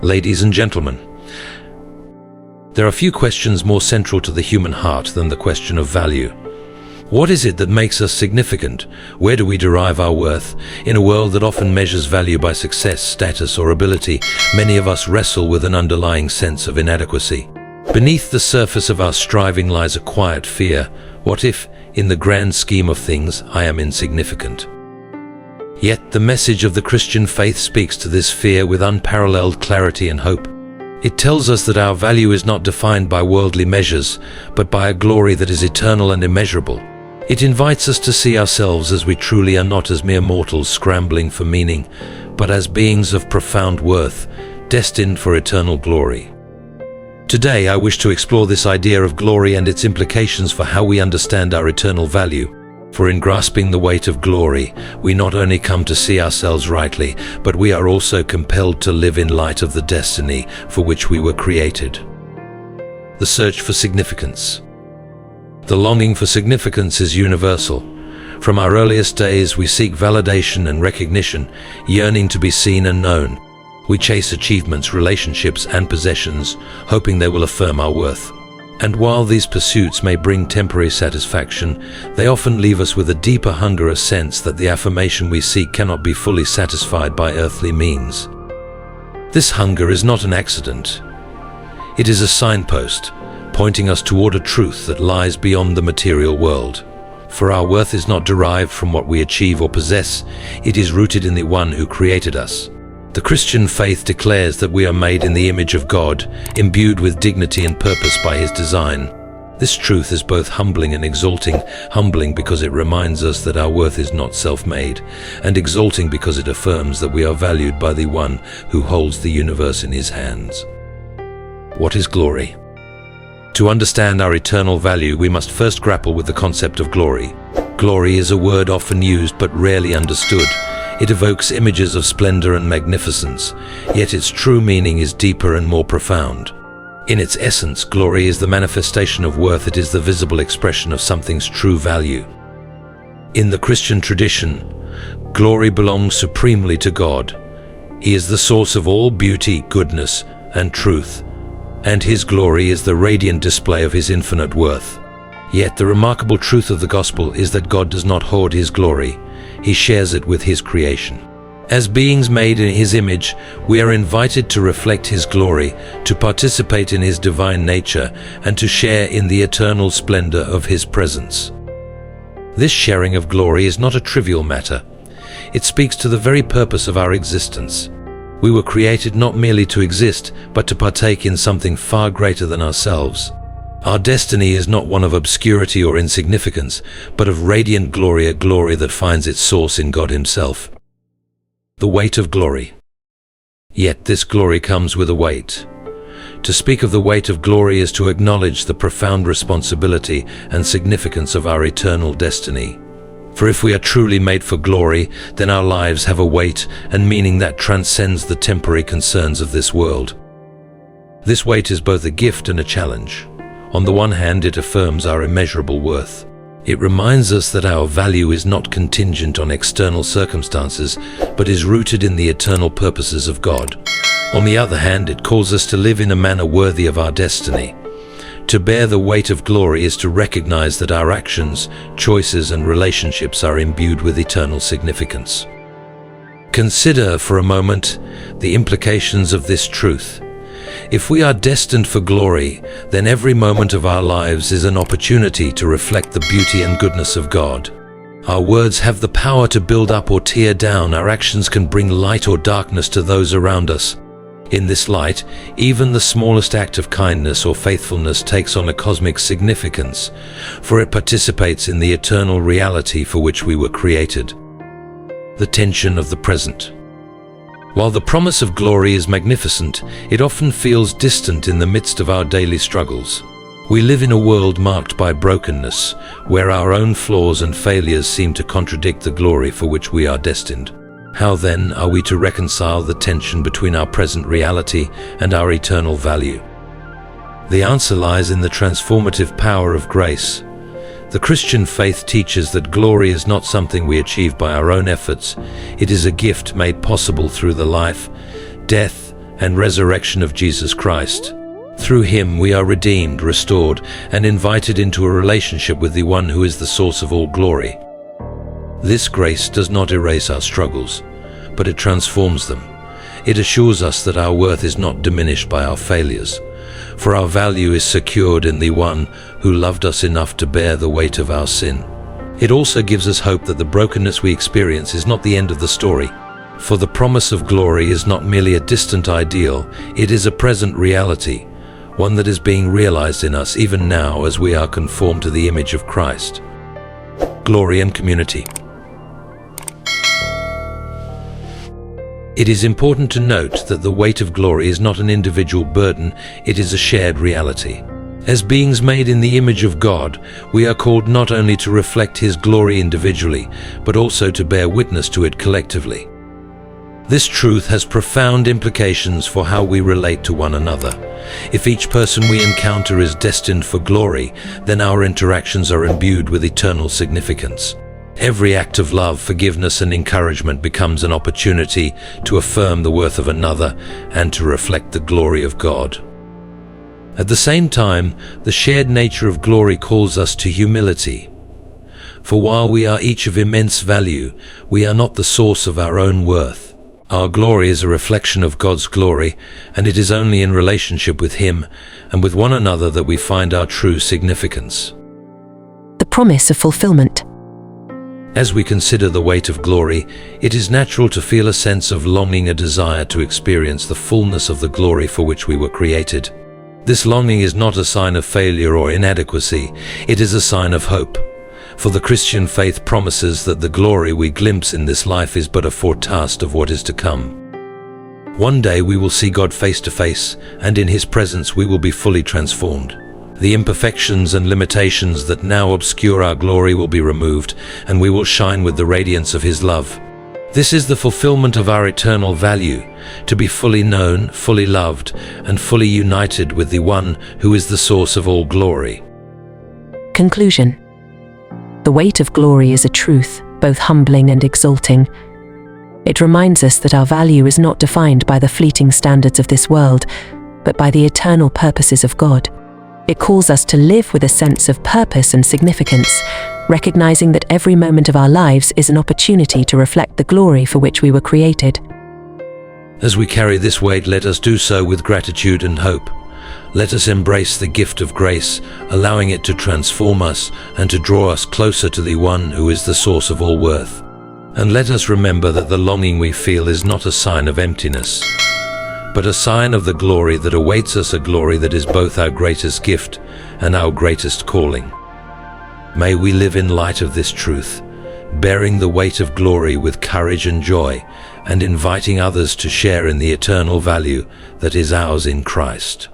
Ladies and gentlemen, there are few questions more central to the human heart than the question of value. What is it that makes us significant? Where do we derive our worth? In a world that often measures value by success, status, or ability, many of us wrestle with an underlying sense of inadequacy. Beneath the surface of our striving lies a quiet fear. What if, in the grand scheme of things, I am insignificant? Yet the message of the Christian faith speaks to this fear with unparalleled clarity and hope. It tells us that our value is not defined by worldly measures, but by a glory that is eternal and immeasurable. It invites us to see ourselves as we truly are, not as mere mortals scrambling for meaning, but as beings of profound worth, destined for eternal glory. Today, I wish to explore this idea of glory and its implications for how we understand our eternal value. For in grasping the weight of glory, we not only come to see ourselves rightly, but we are also compelled to live in light of the destiny for which we were created. The search for significance. The longing for significance is universal. From our earliest days, we seek validation and recognition, yearning to be seen and known. We chase achievements, relationships, and possessions, hoping they will affirm our worth. And while these pursuits may bring temporary satisfaction, they often leave us with a deeper hunger, a sense that the affirmation we seek cannot be fully satisfied by earthly means. This hunger is not an accident. It is a signpost, pointing us toward a truth that lies beyond the material world. For our worth is not derived from what we achieve or possess, it is rooted in the one who created us. The Christian faith declares that we are made in the image of God, imbued with dignity and purpose by His design. This truth is both humbling and exalting, humbling because it reminds us that our worth is not self-made, and exalting because it affirms that we are valued by the one who holds the universe in His hands. What is glory? To understand our eternal value, we must first grapple with the concept of glory. Glory is a word often used but rarely understood. It evokes images of splendor and magnificence, yet its true meaning is deeper and more profound. In its essence, glory is the manifestation of worth. It is the visible expression of something's true value. In the Christian tradition, glory belongs supremely to God. He is the source of all beauty, goodness, and truth, and His glory is the radiant display of His infinite worth. Yet the remarkable truth of the gospel is that God does not hoard His glory. He shares it with His creation. As beings made in His image, we are invited to reflect His glory, to participate in His divine nature, and to share in the eternal splendor of His presence. This sharing of glory is not a trivial matter. It speaks to the very purpose of our existence. We were created not merely to exist, but to partake in something far greater than ourselves. Our destiny is not one of obscurity or insignificance, but of radiant glory, a glory that finds its source in God Himself. The weight of glory. Yet this glory comes with a weight. To speak of the weight of glory is to acknowledge the profound responsibility and significance of our eternal destiny. For if we are truly made for glory, then our lives have a weight and meaning that transcends the temporary concerns of this world. This weight is both a gift and a challenge. On the one hand, it affirms our immeasurable worth. It reminds us that our value is not contingent on external circumstances, but is rooted in the eternal purposes of God. On the other hand, it calls us to live in a manner worthy of our destiny. To bear the weight of glory is to recognize that our actions, choices, and relationships are imbued with eternal significance. Consider for a moment the implications of this truth. If we are destined for glory, then every moment of our lives is an opportunity to reflect the beauty and goodness of God. Our words have the power to build up or tear down. Our actions can bring light or darkness to those around us. In this light, even the smallest act of kindness or faithfulness takes on a cosmic significance, for it participates in the eternal reality for which we were created. The tension of the present. While the promise of glory is magnificent, it often feels distant in the midst of our daily struggles. We live in a world marked by brokenness, where our own flaws and failures seem to contradict the glory for which we are destined. How then are we to reconcile the tension between our present reality and our eternal value? The answer lies in the transformative power of grace. The Christian faith teaches that glory is not something we achieve by our own efforts. It is a gift made possible through the life, death, and resurrection of Jesus Christ. Through him we are redeemed, restored, and invited into a relationship with the one who is the source of all glory. This grace does not erase our struggles, but it transforms them. It assures us that our worth is not diminished by our failures, for our value is secured in the one who loved us enough to bear the weight of our sin. It also gives us hope that the brokenness we experience is not the end of the story, for the promise of glory is not merely a distant ideal, it is a present reality, one that is being realized in us even now as we are conformed to the image of Christ. Glory and community. It is important to note that the weight of glory is not an individual burden, it is a shared reality. As beings made in the image of God, we are called not only to reflect His glory individually, but also to bear witness to it collectively. This truth has profound implications for how we relate to one another. If each person we encounter is destined for glory, then our interactions are imbued with eternal significance. Every act of love, forgiveness, and encouragement becomes an opportunity to affirm the worth of another and to reflect the glory of God. At the same time, the shared nature of glory calls us to humility. For while we are each of immense value, we are not the source of our own worth. Our glory is a reflection of God's glory, and it is only in relationship with Him and with one another that we find our true significance. The promise of fulfillment. As we consider the weight of glory, it is natural to feel a sense of longing, a desire to experience the fullness of the glory for which we were created. This longing is not a sign of failure or inadequacy, it is a sign of hope. For the Christian faith promises that the glory we glimpse in this life is but a foretaste of what is to come. One day we will see God face to face, and in His presence we will be fully transformed. The imperfections and limitations that now obscure our glory will be removed, and we will shine with the radiance of His love. This is the fulfillment of our eternal value, to be fully known, fully loved, and fully united with the one who is the source of all glory. Conclusion. The weight of glory is a truth, both humbling and exalting. It reminds us that our value is not defined by the fleeting standards of this world, but by the eternal purposes of God. It calls us to live with a sense of purpose and significance, recognizing that every moment of our lives is an opportunity to reflect the glory for which we were created. As we carry this weight, let us do so with gratitude and hope. Let us embrace the gift of grace, allowing it to transform us and to draw us closer to the one who is the source of all worth. And let us remember that the longing we feel is not a sign of emptiness, but a sign of the glory that awaits us, a glory that is both our greatest gift and our greatest calling. May we live in light of this truth, bearing the weight of glory with courage and joy, and inviting others to share in the eternal value that is ours in Christ.